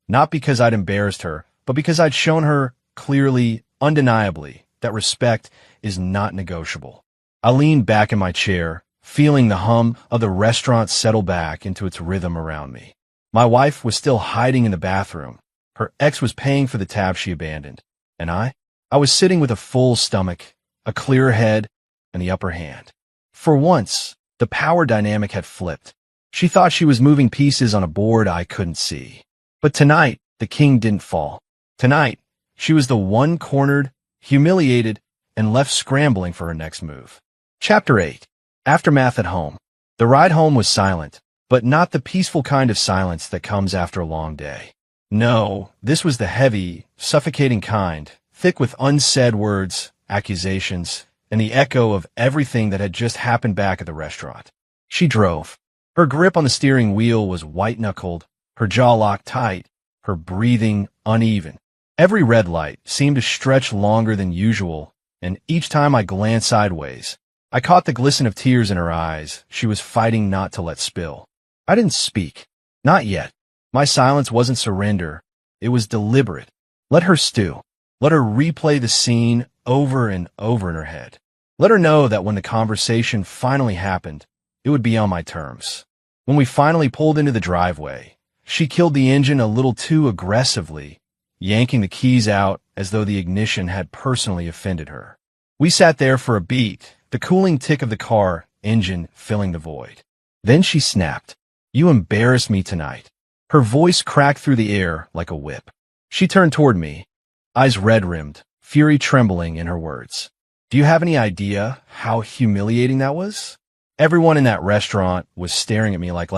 Speaker 1: not because I'd embarrassed her, but because I'd shown her clearly, undeniably, that respect is not negotiable. I leaned back in my chair, feeling the hum of the restaurant settle back into its rhythm around me. My wife was still hiding in the bathroom. Her ex was paying for the tab she abandoned. And I was sitting with a full stomach, a clearer head, and the upper hand. For once, the power dynamic had flipped. She thought she was moving pieces on a board I couldn't see. But tonight, the king didn't fall. Tonight, she was the one cornered, humiliated, and left scrambling for her next move. Chapter 8. Aftermath at home. The ride home was silent, but not the peaceful kind of silence that comes after a long day. No, this was the heavy, suffocating kind, thick with unsaid words, accusations, and the echo of everything that had just happened back at the restaurant. She drove. Her grip on the steering wheel was white-knuckled, her jaw locked tight, her breathing uneven. Every red light seemed to stretch longer than usual, and each time I glanced sideways, I caught the glisten of tears in her eyes she was fighting not to let spill. I didn't speak. Not yet. My silence wasn't surrender. It was deliberate. Let her stew. Let her replay the scene over and over in her head. Let her know that when the conversation finally happened, it would be on my terms. When we finally pulled into the driveway, she killed the engine a little too aggressively, yanking the keys out as though the ignition had personally offended her. We sat there for a beat, the cooling tick of the car engine filling the void. Then she snapped. "You embarrassed me tonight." Her voice cracked through the air like a whip. She turned toward me, eyes red-rimmed, fury trembling in her words. "Do you have any idea how humiliating that was?" Everyone in that restaurant was staring at me like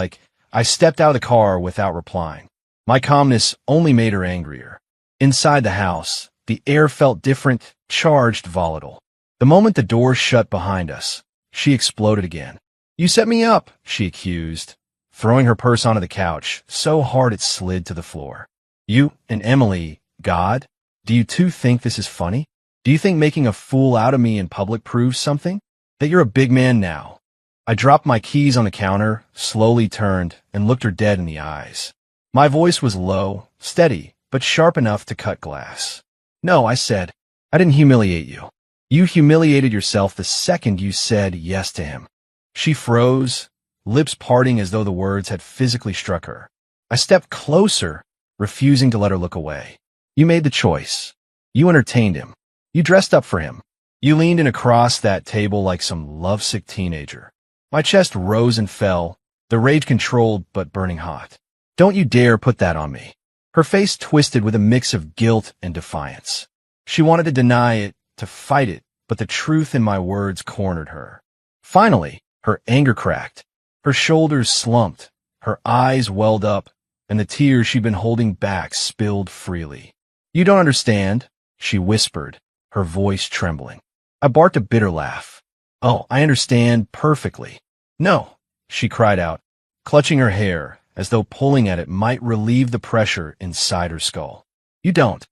Speaker 1: I stepped out of the car without replying. My calmness only made her angrier. Inside the house, the air felt different, charged, volatile. The moment the door shut behind us, she exploded again. "You set me up," she accused, throwing her purse onto the couch so hard it slid to the floor. "You and Emily, God, do you two think this is funny? Do you think making a fool out of me in public proves something? That you're a big man now?" I dropped my keys on the counter, slowly turned, and looked her dead in the eyes. My voice was low, steady, but sharp enough to cut glass. "No," I said. "I didn't humiliate you. You humiliated yourself the second you said yes to him." She froze, lips parting as though the words had physically struck her. I stepped closer, refusing to let her look away. "You made the choice. You entertained him. You dressed up for him. You leaned in across that table like some lovesick teenager." My chest rose and fell, the rage controlled but burning hot. "Don't you dare put that on me." Her face twisted with a mix of guilt and defiance. She wanted to deny it, to fight it, but the truth in my words cornered her. Finally, her anger cracked. Her shoulders slumped, her eyes welled up, and the tears she'd been holding back spilled freely. "You don't understand," she whispered, her voice trembling. I barked a bitter laugh. "Oh, I understand perfectly." "No," she cried out, clutching her hair, as though pulling at it might relieve the pressure inside her skull. You don't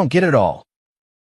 Speaker 1: get it all."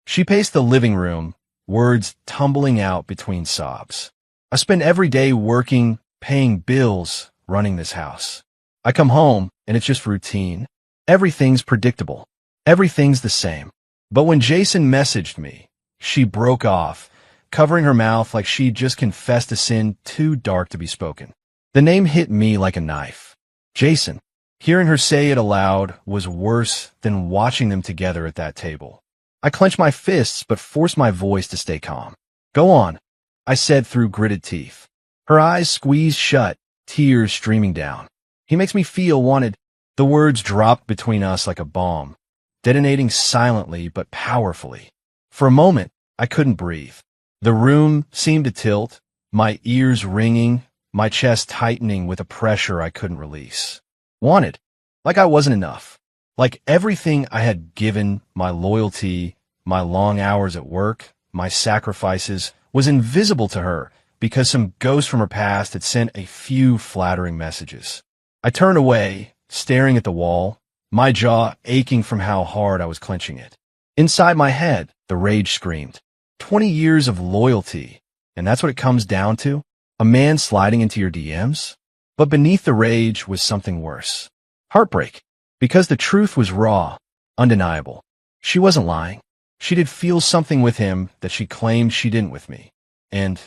Speaker 1: She paced the living room, words tumbling out between sobs. "I spend every day working, paying bills, running this house. I come home, and it's just routine. Everything's predictable. Everything's the same." But when Jason messaged me, she broke off, covering her mouth like she'd just confessed a sin too dark to be spoken. The name hit me like a knife. Jason. Hearing her say it aloud was worse than watching them together at that table. I clenched my fists but forced my voice to stay calm. "Go on," I said through gritted teeth. Her eyes squeezed shut, tears streaming down. "He makes me feel wanted." The words dropped between us like a bomb, detonating silently but powerfully. For a moment, I couldn't breathe. The room seemed to tilt, my ears ringing, my chest tightening with a pressure I couldn't release. Wanted. Like I wasn't enough. Like everything I had given, my loyalty, my long hours at work, my sacrifices, was invisible to her because some ghost from her past had sent a few flattering messages. I turned away, staring at the wall, my jaw aching from how hard I was clenching it. Inside my head, the rage screamed. 20 years of loyalty, and that's what it comes down to? A man sliding into your DMs? But beneath the rage was something worse. Heartbreak. Because the truth was raw, undeniable. She wasn't lying. She did feel something with him that she claimed she didn't with me. And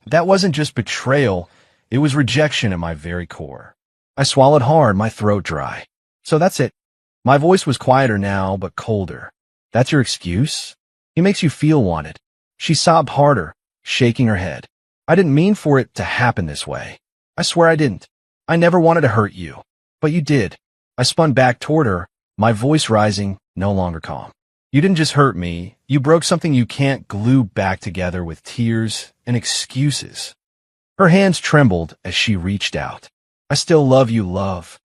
Speaker 1: that wasn't just betrayal, it was rejection at my very core. I swallowed hard, my throat dry. "So that's it." My voice was quieter now, but colder. "That's your excuse? He makes you feel wanted." She sobbed harder, shaking her head. "I didn't mean for it to happen this way. I swear I didn't. I never wanted to hurt you. But you did." I spun back toward her, my voice rising, no longer calm. "You didn't just hurt me. You broke something you can't glue back together with tears and excuses." Her hands trembled as she reached out. "I still love you, love."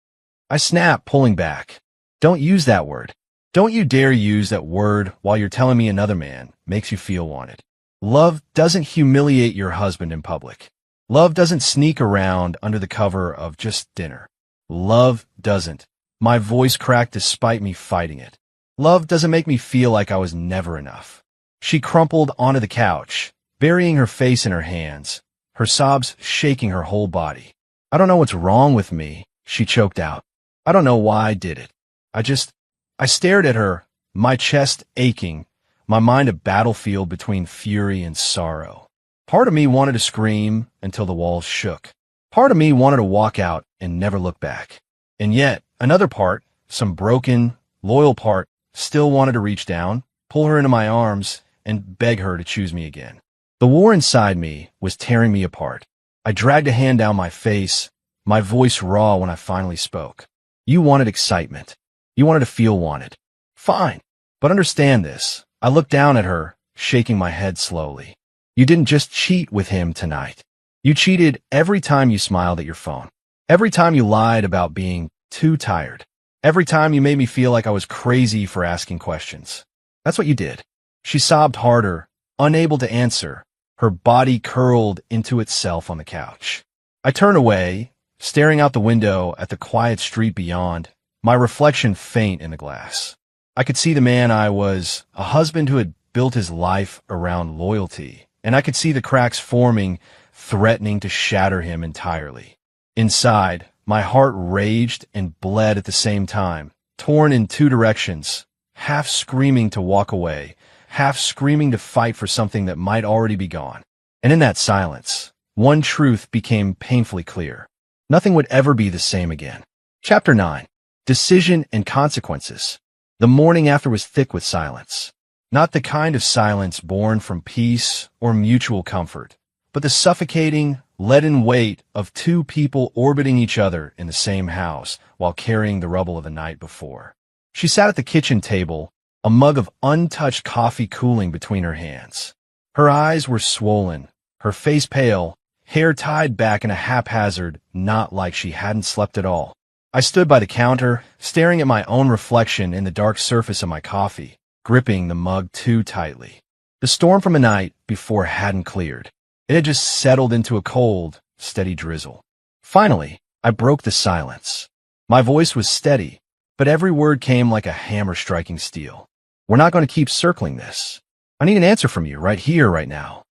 Speaker 1: I snapped, pulling back. "Don't use that word. Don't you dare use that word while you're telling me another man makes you feel wanted. Love doesn't humiliate your husband in public. Love doesn't sneak around under the cover of just dinner. Love doesn't." My voice cracked despite me fighting it. "Love doesn't make me feel like I was never enough." She crumpled onto the couch, burying her face in her hands, her sobs shaking her whole body. "I don't know what's wrong with me," she choked out. "I don't know why I did it. I stared at her, my chest aching, my mind a battlefield between fury and sorrow. Part of me wanted to scream until the walls shook. Part of me wanted to walk out and never look back. And yet, another part, some broken, loyal part, still wanted to reach down, pull her into my arms, and beg her to choose me again. The war inside me was tearing me apart. I dragged a hand down my face, my voice raw when I finally spoke. You wanted excitement. You wanted to feel wanted. Fine. But understand this. I looked down at her, shaking my head slowly. You didn't just cheat with him tonight. You cheated every time you smiled at your phone. Every time you lied about being too tired. Every time you made me feel like I was crazy for asking questions. That's what you did. She sobbed harder, unable to answer, her body curled into itself on the couch. I turned away, staring out the window at the quiet street beyond, my reflection faint in the glass. I could see the man I was, a husband who had built his life around loyalty, and I could see the cracks forming, threatening to shatter him entirely. Inside, my heart raged and bled at the same time, torn in two directions, half screaming to walk away, half screaming to fight for something that might already be gone. And in that silence, one truth became painfully clear. Nothing would ever be the same again. Chapter 9. Decision and Consequences. The morning after was thick with silence. Not the kind of silence born from peace or mutual comfort, but the suffocating, leaden weight of two people orbiting each other in the same house while carrying the rubble of the night before. She sat at the kitchen table, a mug of untouched coffee cooling between her hands. Her eyes were swollen, her face pale, hair tied back in a haphazard knot like she hadn't slept at all. I stood by the counter, staring at my own reflection in the dark surface of my coffee, gripping the mug too tightly. The storm from the night before hadn't cleared. It had just settled into a cold, steady drizzle. Finally, I broke the silence. My voice was steady, but every word came like a hammer striking steel. We're not going to keep circling this. I need an answer from you right here, right now.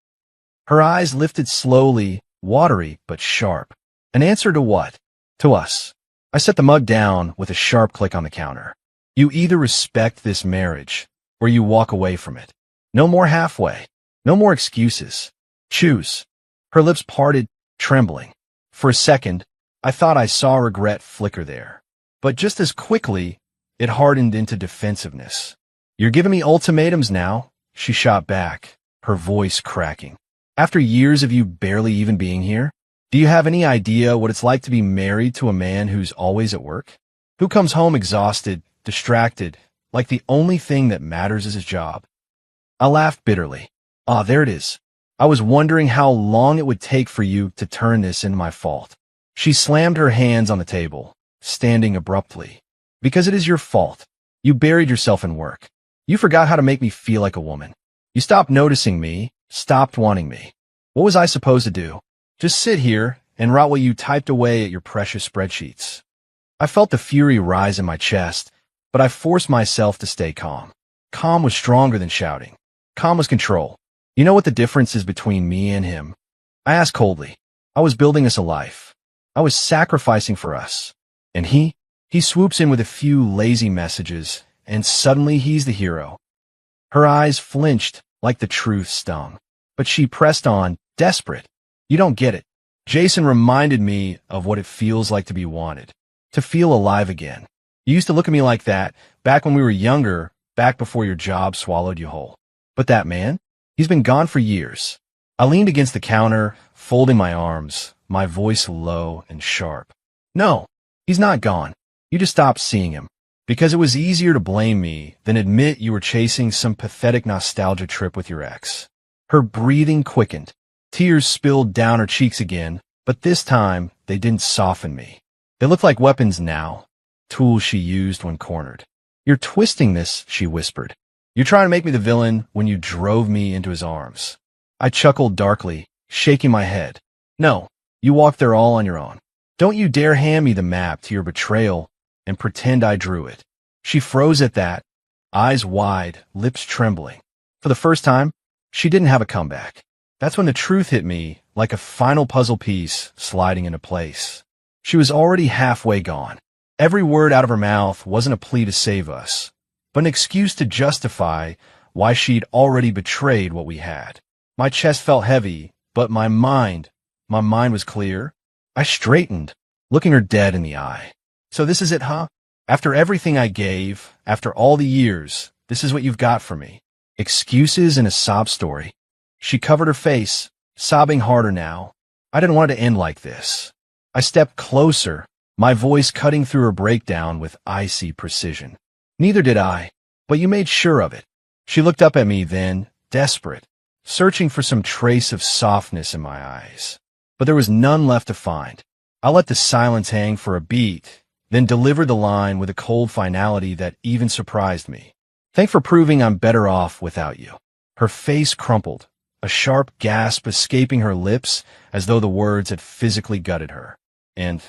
Speaker 1: Her eyes lifted slowly, watery but sharp. An answer to what? To us. I set the mug down with a sharp click on the counter. You either respect this marriage, or you walk away from it. No more halfway. No more excuses. Choose. Her lips parted, trembling. For a second, I thought I saw regret flicker there. But just as quickly, it hardened into defensiveness. You're giving me ultimatums now, she shot back, her voice cracking. After years of you barely even being here? Do you have any idea what it's like to be married to a man who's always at work? Who comes home exhausted, distracted, like the only thing that matters is his job? I laughed bitterly. Ah, there it is. I was wondering how long it would take for you to turn this into my fault. She slammed her hands on the table, standing abruptly. Because it is your fault. You buried yourself in work. You forgot how to make me feel like a woman. You stopped noticing me, stopped wanting me. What was I supposed to do? Just sit here and rot what you typed away at your precious spreadsheets. I felt the fury rise in my chest, but I forced myself to stay calm. Calm was stronger than shouting. Calm was control. You know what the difference is between me and him? I asked coldly. I was building us a life. I was sacrificing for us. And he swoops in with a few lazy messages, and suddenly he's the hero. Her eyes flinched like the truth stung. But she pressed on, desperate. You don't get it. Jason reminded me of what it feels like to be wanted. To feel alive again. You used to look at me like that, back when we were younger, back before your job swallowed you whole. But that man? He's been gone for years. I leaned against the counter, folding my arms, my voice low and sharp. No, he's not gone. You just stopped seeing him. Because it was easier to blame me than admit you were chasing some pathetic nostalgia trip with your ex. Her breathing quickened. Tears spilled down her cheeks again, but this time they didn't soften me. They looked like weapons now, tools she used when cornered. You're twisting this, she whispered. You're trying to make me the villain when you drove me into his arms. I chuckled darkly, shaking my head. No, you walked there all on your own. Don't you dare hand me the map to your betrayal and pretend I drew it. She froze at that, eyes wide, lips trembling. For the first time, she didn't have a comeback. That's when the truth hit me, like a final puzzle piece sliding into place. She was already halfway gone. Every word out of her mouth wasn't a plea to save us, but an excuse to justify why she'd already betrayed what we had. My chest felt heavy, but my mind was clear. I straightened, looking her dead in the eye. So this is it, huh? After everything I gave, after all the years, this is what you've got for me. Excuses and a sob story. She covered her face, sobbing harder now. I didn't want it to end like this. I stepped closer, my voice cutting through her breakdown with icy precision. Neither did I, but you made sure of it. She looked up at me then, desperate, searching for some trace of softness in my eyes. But there was none left to find. I let the silence hang for a beat, then delivered the line with a cold finality that even surprised me. Thanks for proving I'm better off without you. Her face crumpled, a sharp gasp escaping her lips as though the words had physically gutted her. And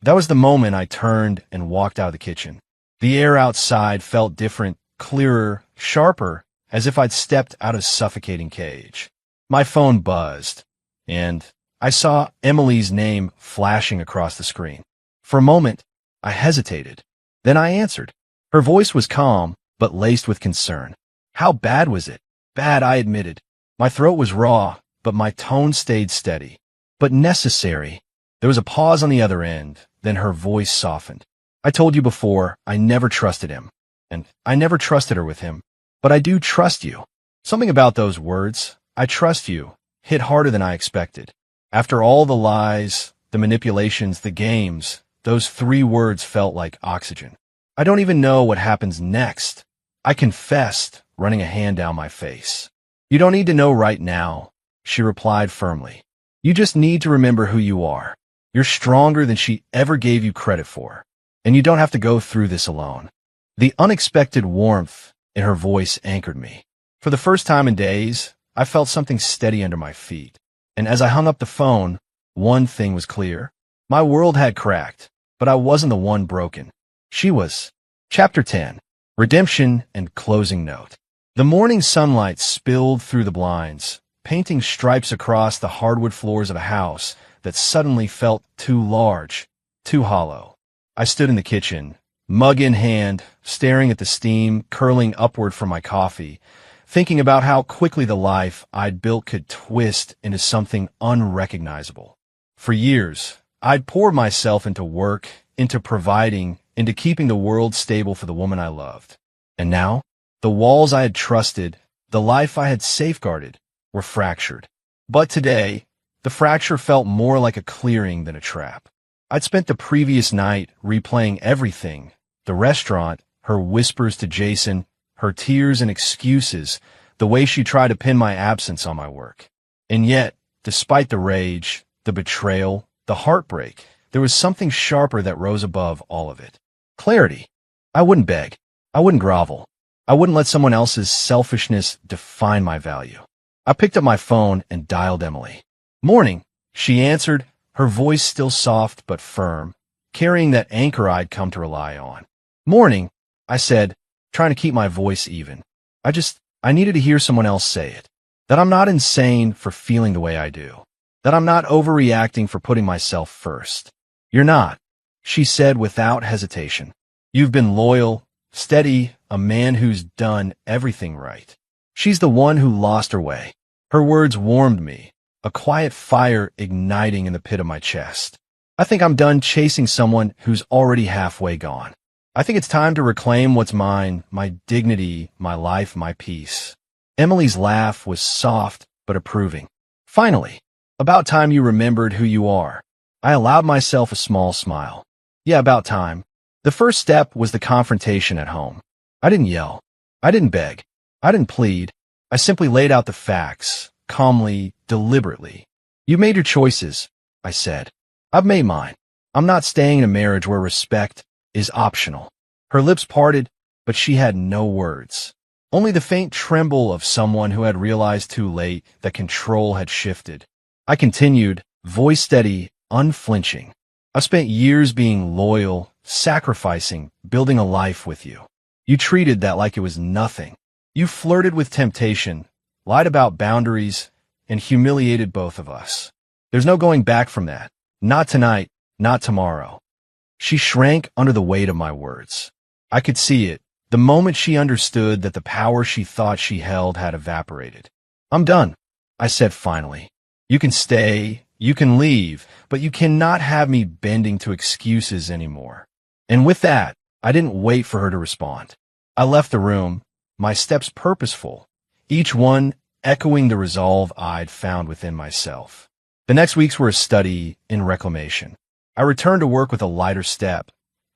Speaker 1: that was the moment I turned and walked out of the kitchen. The air outside felt different, clearer, sharper, as if I'd stepped out of a suffocating cage. My phone buzzed, and I saw Emily's name flashing across the screen. For a moment, I hesitated. Then I answered. Her voice was calm, but laced with concern. How bad was it? Bad, I admitted. My throat was raw, but my tone stayed steady. But necessary. There was a pause on the other end, then her voice softened. I told you before, I never trusted him. And I never trusted her with him. But I do trust you. Something about those words, I trust you, hit harder than I expected. After all the lies, the manipulations, the games, those 3 words felt like oxygen. I don't even know what happens next. I confessed, running a hand down my face. You don't need to know right now, she replied firmly. You just need to remember who you are. You're stronger than she ever gave you credit for. And you don't have to go through this alone. The unexpected warmth in her voice anchored me. For the first time in days, I felt something steady under my feet. And as I hung up the phone, one thing was clear. My world had cracked, but I wasn't the one broken. She was. Chapter 10. Redemption and Closing Note. The morning sunlight spilled through the blinds, painting stripes across the hardwood floors of a house that suddenly felt too large, too hollow. I stood in the kitchen, mug in hand, staring at the steam curling upward from my coffee, thinking about how quickly the life I'd built could twist into something unrecognizable. For years, I'd poured myself into work, into providing, into keeping the world stable for the woman I loved. And now, the walls I had trusted, the life I had safeguarded, were fractured. But today, the fracture felt more like a clearing than a trap. I'd spent the previous night replaying everything, the restaurant, her whispers to Jason, her tears and excuses, the way she tried to pin my absence on my work. And yet, despite the rage, the betrayal, the heartbreak, there was something sharper that rose above all of it. Clarity. I wouldn't beg. I wouldn't grovel. I wouldn't let someone else's selfishness define my value. I picked up my phone and dialed Emily. Morning, she answered, her voice still soft but firm, carrying that anchor I'd come to rely on. Morning, I said, trying to keep my voice even. I needed to hear someone else say it. That I'm not insane for feeling the way I do. That I'm not overreacting for putting myself first. You're not, she said without hesitation. You've been loyal, steady, a man who's done everything right. She's the one who lost her way. Her words warmed me, a quiet fire igniting in the pit of my chest. I think I'm done chasing someone who's already halfway gone. I think it's time to reclaim what's mine, my dignity, my life, my peace. Emily's laugh was soft but approving. Finally, about time you remembered who you are. I allowed myself a small smile. Yeah, about time. The first step was the confrontation at home. I didn't yell. I didn't beg. I didn't plead. I simply laid out the facts, calmly, deliberately. You made your choices, I said. I've made mine. I'm not staying in a marriage where respect is optional. Her lips parted, but she had no words. Only the faint tremble of someone who had realized too late that control had shifted. I continued, voice steady, unflinching. I've spent years being loyal, sacrificing, building a life with you. You treated that like it was nothing. You flirted with temptation, lied about boundaries, and humiliated both of us. There's no going back from that. Not tonight, not tomorrow. She shrank under the weight of my words. I could see it, the moment she understood that the power she thought she held had evaporated. I'm done, I said finally. You can stay, you can leave, but you cannot have me bending to excuses anymore. And with that, I didn't wait for her to respond. I left the room, my steps purposeful, each one echoing the resolve I'd found within myself. The next weeks were a study in reclamation. I returned to work with a lighter step,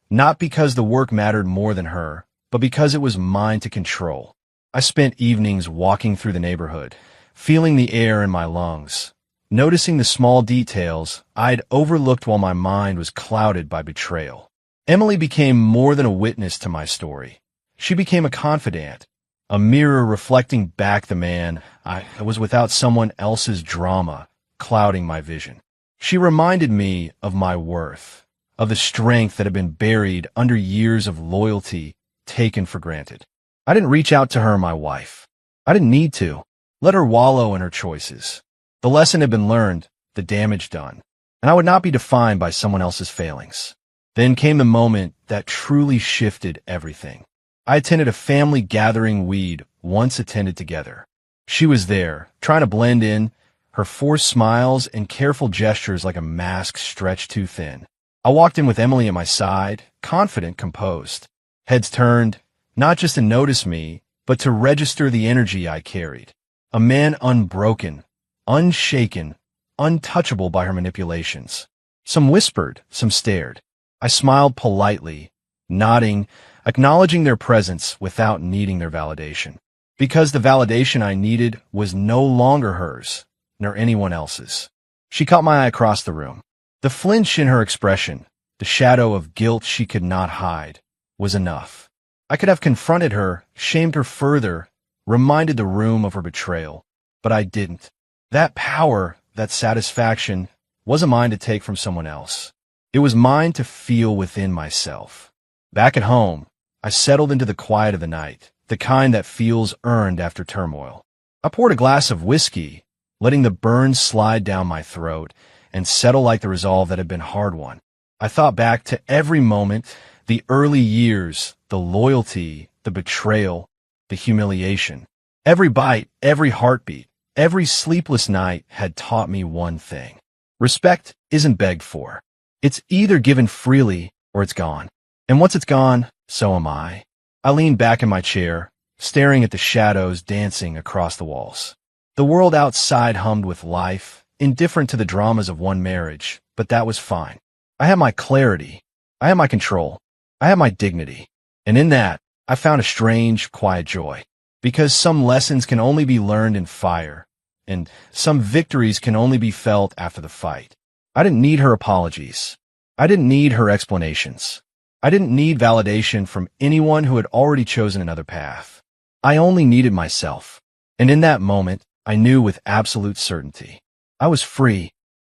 Speaker 1: not because the work mattered more than her, but because it was mine to control. I spent evenings walking through the neighborhood, feeling the air in my lungs, noticing the small details I'd overlooked while my mind was clouded by betrayal. Emily became more than a witness to my story. She became a confidant, a mirror reflecting back the man I was without someone else's drama clouding my vision. She reminded me of my worth, of the strength that had been buried under years of loyalty taken for granted. I didn't reach out to her, my wife. I didn't need to. Let her wallow in her choices. The lesson had been learned, the damage done, and I would not be defined by someone else's failings. Then came the moment that truly shifted everything. I attended a family gathering we'd once attended together. She was there, trying to blend in, her forced smiles and careful gestures like a mask stretched too thin. I walked in with Emily at my side, confident, composed. Heads turned, not just to notice me, but to register the energy I carried. A man unbroken, unshaken, untouchable by her manipulations. Some whispered, some stared. I smiled politely, nodding, acknowledging their presence without needing their validation. Because the validation I needed was no longer hers, nor anyone else's. She caught my eye across the room. The flinch in her expression, the shadow of guilt she could not hide, was enough. I could have confronted her, shamed her further, reminded the room of her betrayal, but I didn't. That power, that satisfaction, wasn't mine to take from someone else. It was mine to feel within myself. Back at home, I settled into the quiet of the night, the kind that feels earned after turmoil. I poured a glass of whiskey, letting the burn slide down my throat and settle like the resolve that had been hard-won. I thought back to every moment, the early years, the loyalty, the betrayal, the humiliation. Every bite, every heartbeat, every sleepless night had taught me one thing. Respect isn't begged for. It's either given freely or it's gone. And once it's gone, so am I. I leaned back in my chair, staring at the shadows dancing across the walls. The world outside hummed with life, indifferent to the dramas of one marriage, but that was fine. I had my clarity. I had my control. I had my dignity. And in that, I found a strange, quiet joy. Because some lessons can only be learned in fire, and some victories can only be felt after the fight. I didn't need her apologies. I didn't need her explanations. I didn't need validation from anyone who had already chosen another path. I only needed myself. And in that moment, I knew with absolute certainty. I was free.